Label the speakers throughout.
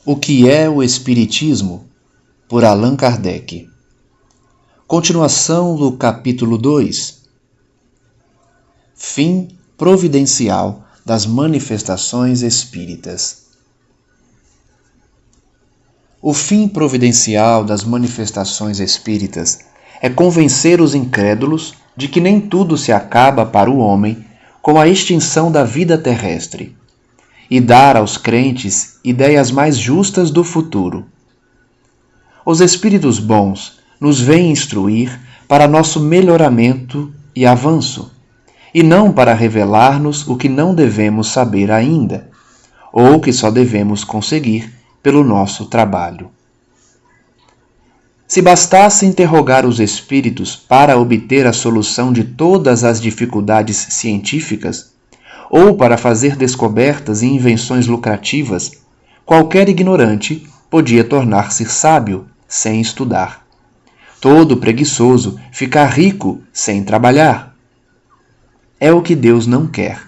Speaker 1: O que é o Espiritismo? Por Allan Kardec. Continuação do capítulo 2. Fim providencial das manifestações espíritas. O fim providencial das manifestações espíritas é convencer os incrédulos de que nem tudo se acaba para o homem com a extinção da vida terrestre, e dar aos crentes ideias mais justas do futuro. Os espíritos bons nos vêm instruir para nosso melhoramento e avanço, e não para revelar-nos o que não devemos saber ainda, ou que só devemos conseguir pelo nosso trabalho. Se bastasse interrogar os espíritos para obter a solução de todas as dificuldades científicas, ou para fazer descobertas e invenções lucrativas, qualquer ignorante podia tornar-se sábio sem estudar. Todo preguiçoso ficar rico sem trabalhar. É o que Deus não quer.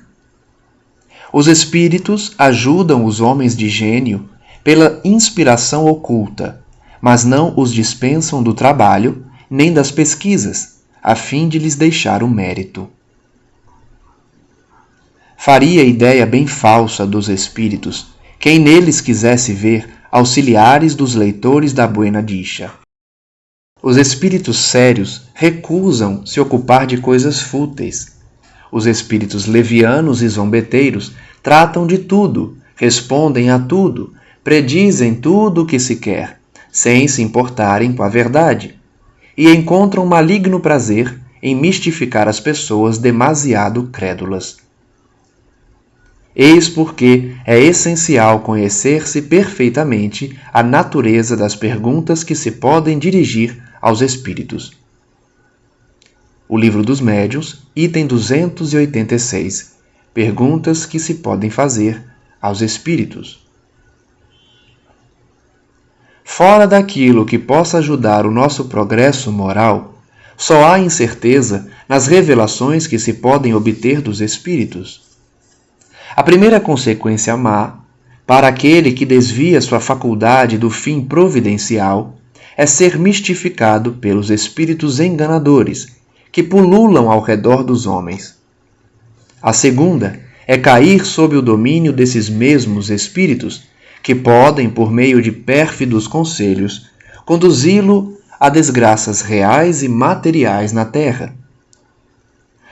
Speaker 1: Os espíritos ajudam os homens de gênio pela inspiração oculta, mas não os dispensam do trabalho nem das pesquisas, a fim de lhes deixar o mérito. Faria ideia bem falsa dos espíritos quem neles quisesse ver auxiliares dos leitores da Buena Dicha. Os espíritos sérios recusam se ocupar de coisas fúteis. Os espíritos levianos e zombeteiros tratam de tudo, respondem a tudo, predizem tudo o que se quer, sem se importarem com a verdade, e encontram maligno prazer em mistificar as pessoas demasiado crédulas. Eis porque é essencial conhecer-se perfeitamente a natureza das perguntas que se podem dirigir aos espíritos. O Livro dos Médiuns, item 286. Perguntas que se podem fazer aos espíritos. Fora daquilo que possa ajudar o nosso progresso moral, só há incerteza nas revelações que se podem obter dos espíritos. A primeira consequência má, para aquele que desvia sua faculdade do fim providencial, é ser mistificado pelos espíritos enganadores, que pululam ao redor dos homens. A segunda é cair sob o domínio desses mesmos espíritos, que podem, por meio de pérfidos conselhos, conduzi-lo a desgraças reais e materiais na terra.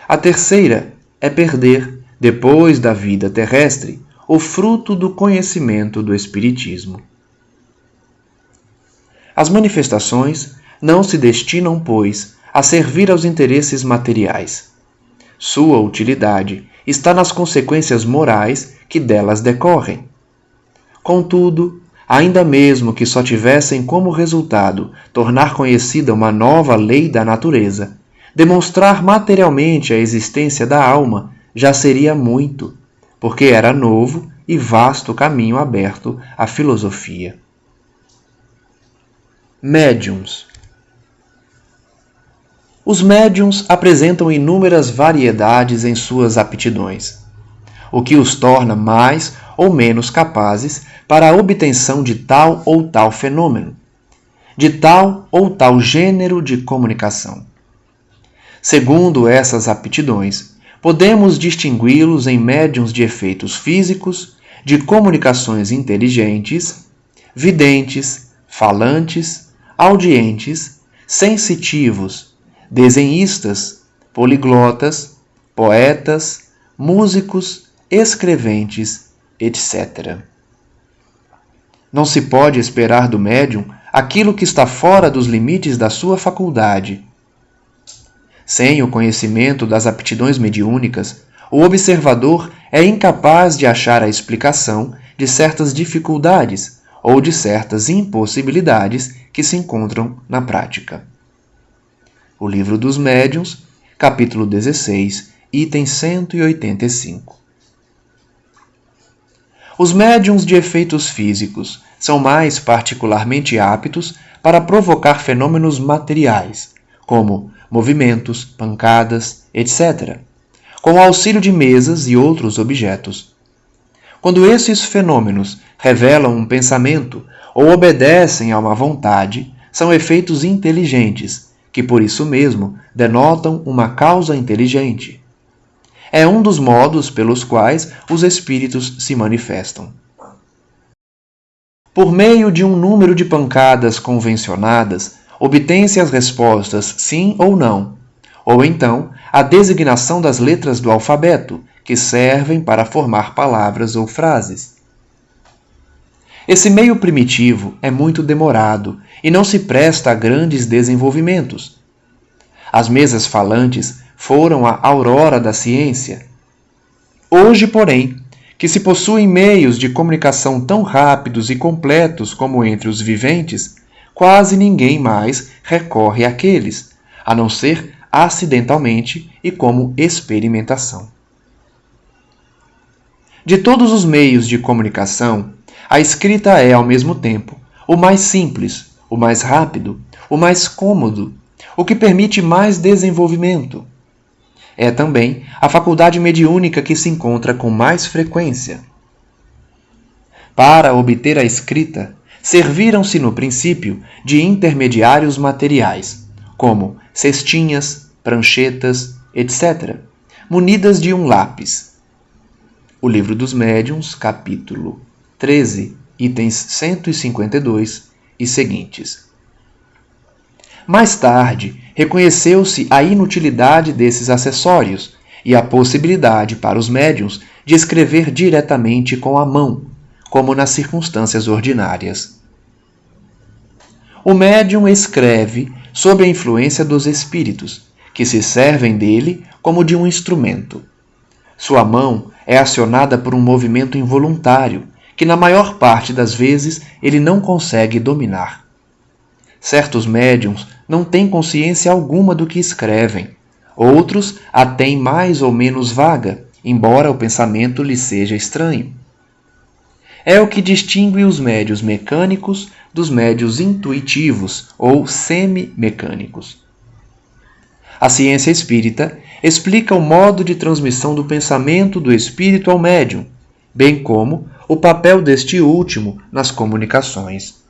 Speaker 1: A terceira é perder, depois da vida terrestre, o fruto do conhecimento do Espiritismo. As manifestações não se destinam, pois, a servir aos interesses materiais. Sua utilidade está nas consequências morais que delas decorrem. Contudo, ainda mesmo que só tivessem como resultado tornar conhecida uma nova lei da natureza, demonstrar materialmente a existência da alma já seria muito, porque era novo e vasto caminho aberto à filosofia. Médiuns. Os médiuns apresentam inúmeras variedades em suas aptidões, o que os torna mais ou menos capazes para a obtenção de tal ou tal fenômeno, de tal ou tal gênero de comunicação. Segundo essas aptidões, podemos distingui-los em médiuns de efeitos físicos, de comunicações inteligentes, videntes, falantes, audientes, sensitivos, desenhistas, poliglotas, poetas, músicos, escreventes, etc. Não se pode esperar do médium aquilo que está fora dos limites da sua faculdade. Sem o conhecimento das aptidões mediúnicas, o observador é incapaz de achar a explicação de certas dificuldades ou de certas impossibilidades que se encontram na prática. O Livro dos Médiuns, capítulo 16, item 185. Os médiuns de efeitos físicos são mais particularmente aptos para provocar fenômenos materiais, como movimentos, pancadas, etc., com o auxílio de mesas e outros objetos. Quando esses fenômenos revelam um pensamento ou obedecem a uma vontade, são efeitos inteligentes, que por isso mesmo denotam uma causa inteligente. É um dos modos pelos quais os espíritos se manifestam. Por meio de um número de pancadas convencionadas, obtém-se as respostas sim ou não, ou então a designação das letras do alfabeto, que servem para formar palavras ou frases. Esse meio primitivo é muito demorado e não se presta a grandes desenvolvimentos. As mesas falantes foram a aurora da ciência. Hoje, porém, que se possuem meios de comunicação tão rápidos e completos como entre os viventes, quase ninguém mais recorre àqueles, a não ser acidentalmente e como experimentação. De todos os meios de comunicação, a escrita é, ao mesmo tempo, o mais simples, o mais rápido, o mais cômodo, o que permite mais desenvolvimento. É também a faculdade mediúnica que se encontra com mais frequência. Para obter a escrita, serviram-se no princípio de intermediários materiais, como cestinhas, pranchetas, etc., munidas de um lápis. O Livro dos Médiuns, capítulo 13, itens 152 e seguintes. Mais tarde, reconheceu-se a inutilidade desses acessórios e a possibilidade para os médiuns de escrever diretamente com a mão, como nas circunstâncias ordinárias. O médium escreve sob a influência dos espíritos, que se servem dele como de um instrumento. Sua mão é acionada por um movimento involuntário, que na maior parte das vezes ele não consegue dominar. Certos médiuns não têm consciência alguma do que escrevem. Outros a têm mais ou menos vaga, embora o pensamento lhes seja estranho. É o que distingue os médiuns mecânicos dos médiuns intuitivos ou semi-mecânicos. A ciência espírita explica o modo de transmissão do pensamento do espírito ao médium, bem como o papel deste último nas comunicações.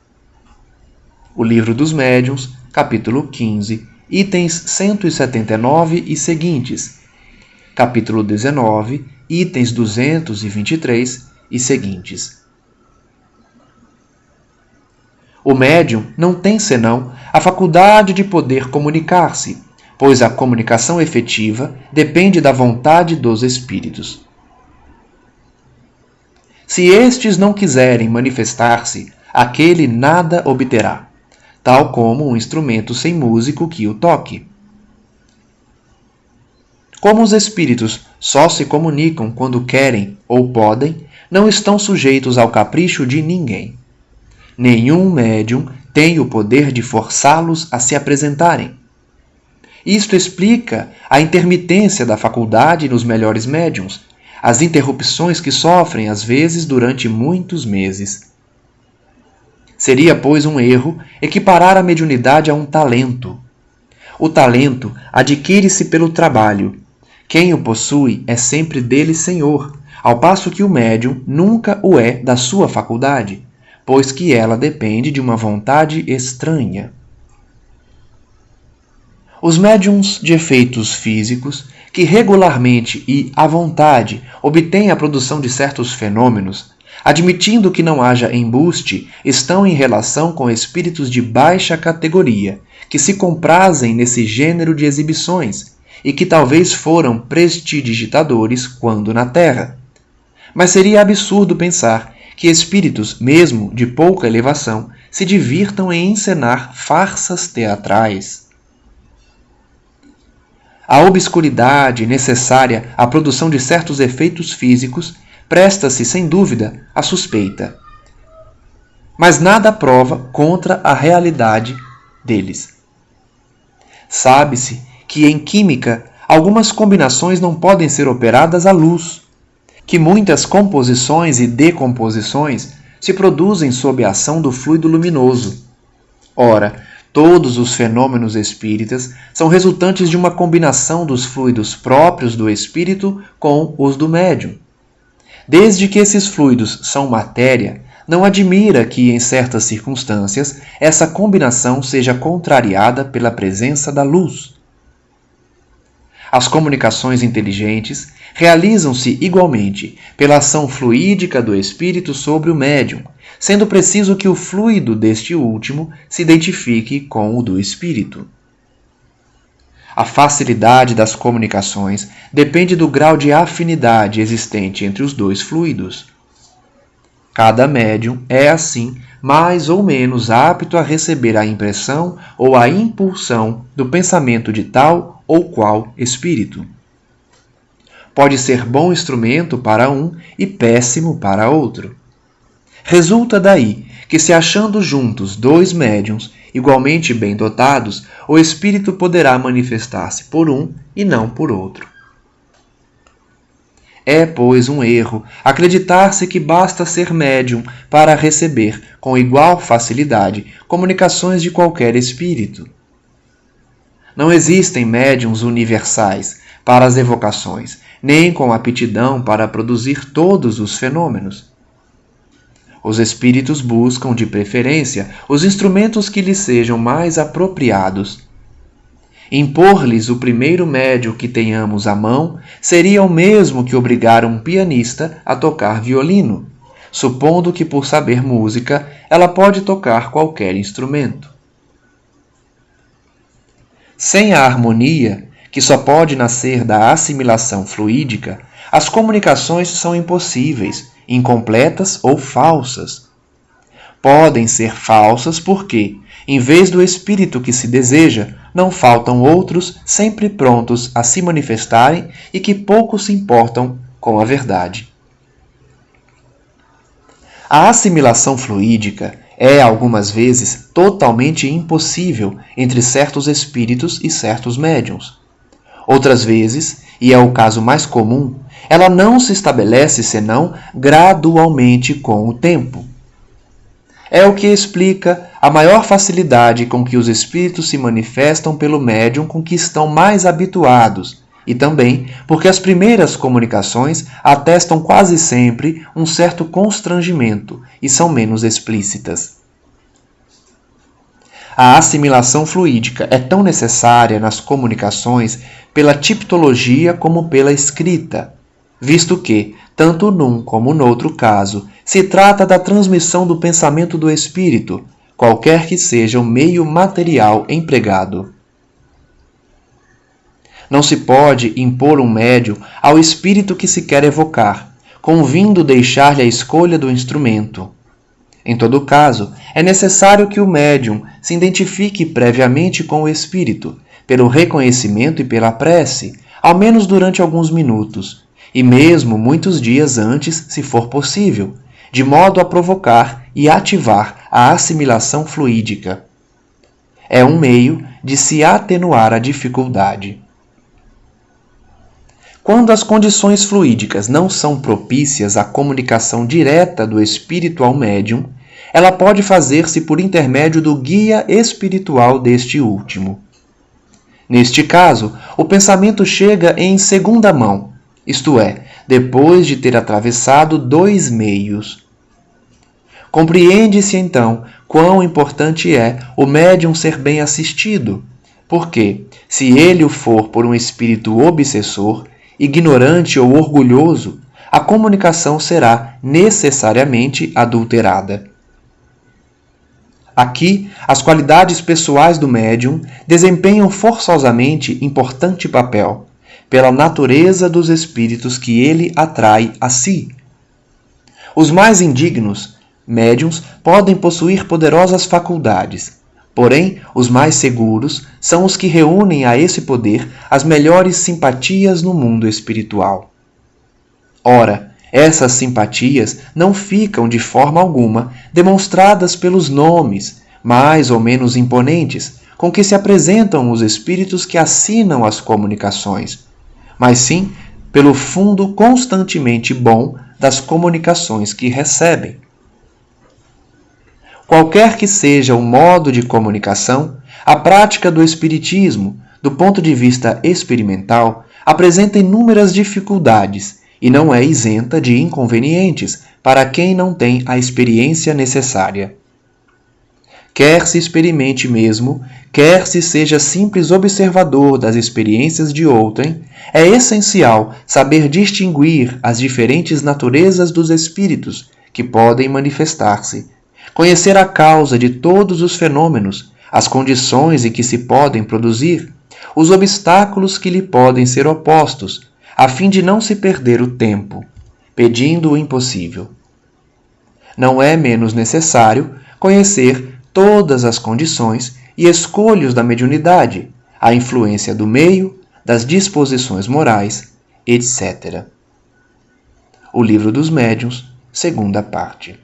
Speaker 1: O Livro dos Médiuns, capítulo 15, itens 179 e seguintes. Capítulo 19, itens 223 e seguintes. O médium não tem senão a faculdade de poder comunicar-se, pois a comunicação efetiva depende da vontade dos espíritos. Se estes não quiserem manifestar-se, aquele nada obterá, tal como um instrumento sem músico que o toque. Como os espíritos só se comunicam quando querem ou podem, não estão sujeitos ao capricho de ninguém. Nenhum médium tem o poder de forçá-los a se apresentarem. Isto explica a intermitência da faculdade nos melhores médiuns, as interrupções que sofrem às vezes durante muitos meses. Seria, pois, um erro equiparar a mediunidade a um talento. O talento adquire-se pelo trabalho. Quem o possui é sempre dele senhor, ao passo que o médium nunca o é da sua faculdade, pois que ela depende de uma vontade estranha. Os médiuns de efeitos físicos, que regularmente e à vontade obtêm a produção de certos fenômenos, admitindo que não haja embuste, estão em relação com espíritos de baixa categoria, que se comprazem nesse gênero de exibições e que talvez foram prestidigitadores quando na Terra. Mas seria absurdo pensar que espíritos, mesmo de pouca elevação, se divirtam em encenar farsas teatrais. A obscuridade necessária à produção de certos efeitos físicos presta-se, sem dúvida, à suspeita. Mas nada prova contra a realidade deles. Sabe-se que, em química, algumas combinações não podem ser operadas à luz, que muitas composições e decomposições se produzem sob a ação do fluido luminoso. Ora, todos os fenômenos espíritas são resultantes de uma combinação dos fluidos próprios do espírito com os do médium. Desde que esses fluidos são matéria, não admira que, em certas circunstâncias, essa combinação seja contrariada pela presença da luz. As comunicações inteligentes realizam-se igualmente pela ação fluídica do espírito sobre o médium, sendo preciso que o fluido deste último se identifique com o do espírito. A facilidade das comunicações depende do grau de afinidade existente entre os dois fluidos. Cada médium é, assim, mais ou menos apto a receber a impressão ou a impulsão do pensamento de tal ou qual espírito. Pode ser bom instrumento para um e péssimo para outro. Resulta daí que, se achando juntos dois médiuns igualmente bem dotados, o espírito poderá manifestar-se por um e não por outro. É, pois, um erro acreditar-se que basta ser médium para receber, com igual facilidade, comunicações de qualquer espírito. Não existem médiuns universais para as evocações, nem com aptidão para produzir todos os fenômenos. Os espíritos buscam, de preferência, os instrumentos que lhes sejam mais apropriados. Impor-lhes o primeiro médium que tenhamos à mão seria o mesmo que obrigar um pianista a tocar violino, supondo que, por saber música, ela pode tocar qualquer instrumento. Sem a harmonia, que só pode nascer da assimilação fluídica, as comunicações são impossíveis, incompletas ou falsas. Podem ser falsas porque, em vez do espírito que se deseja, não faltam outros sempre prontos a se manifestarem e que pouco se importam com a verdade. A assimilação fluídica é, algumas vezes, totalmente impossível entre certos espíritos e certos médiuns. Outras vezes, e é o caso mais comum, ela não se estabelece senão gradualmente com o tempo. É o que explica a maior facilidade com que os espíritos se manifestam pelo médium com que estão mais habituados, e também porque as primeiras comunicações atestam quase sempre um certo constrangimento e são menos explícitas. A assimilação fluídica é tão necessária nas comunicações pela tipologia como pela escrita, visto que, tanto num como noutro caso, se trata da transmissão do pensamento do espírito, qualquer que seja o meio material empregado. Não se pode impor um médium ao espírito que se quer evocar, convindo deixar-lhe a escolha do instrumento. Em todo caso, é necessário que o médium se identifique previamente com o espírito, pelo reconhecimento e pela prece, ao menos durante alguns minutos, e mesmo muitos dias antes, se for possível, de modo a provocar e ativar a assimilação fluídica. É um meio de se atenuar a dificuldade. Quando as condições fluídicas não são propícias à comunicação direta do espírito ao médium, ela pode fazer-se por intermédio do guia espiritual deste último. Neste caso, o pensamento chega em segunda mão, isto é, depois de ter atravessado dois meios. Compreende-se, então, quão importante é o médium ser bem assistido, porque, se ele o for por um espírito obsessor, ignorante ou orgulhoso, a comunicação será necessariamente adulterada. Aqui, as qualidades pessoais do médium desempenham forçosamente importante papel, pela natureza dos espíritos que ele atrai a si. Os mais indignos, médiuns, podem possuir poderosas faculdades, porém, os mais seguros são os que reúnem a esse poder as melhores simpatias no mundo espiritual. Ora, essas simpatias não ficam de forma alguma demonstradas pelos nomes, mais ou menos imponentes, com que se apresentam os espíritos que assinam as comunicações, mas sim pelo fundo constantemente bom das comunicações que recebem. Qualquer que seja o modo de comunicação, a prática do espiritismo, do ponto de vista experimental, apresenta inúmeras dificuldades e não é isenta de inconvenientes para quem não tem a experiência necessária. Quer se experimente mesmo, quer se seja simples observador das experiências de outrem, é essencial saber distinguir as diferentes naturezas dos espíritos que podem manifestar-se, conhecer a causa de todos os fenômenos, as condições em que se podem produzir, os obstáculos que lhe podem ser opostos, a fim de não se perder o tempo, pedindo o impossível. Não é menos necessário conhecer todas as condições e escolhos da mediunidade, a influência do meio, das disposições morais, etc. O Livro dos Médiuns, segunda parte.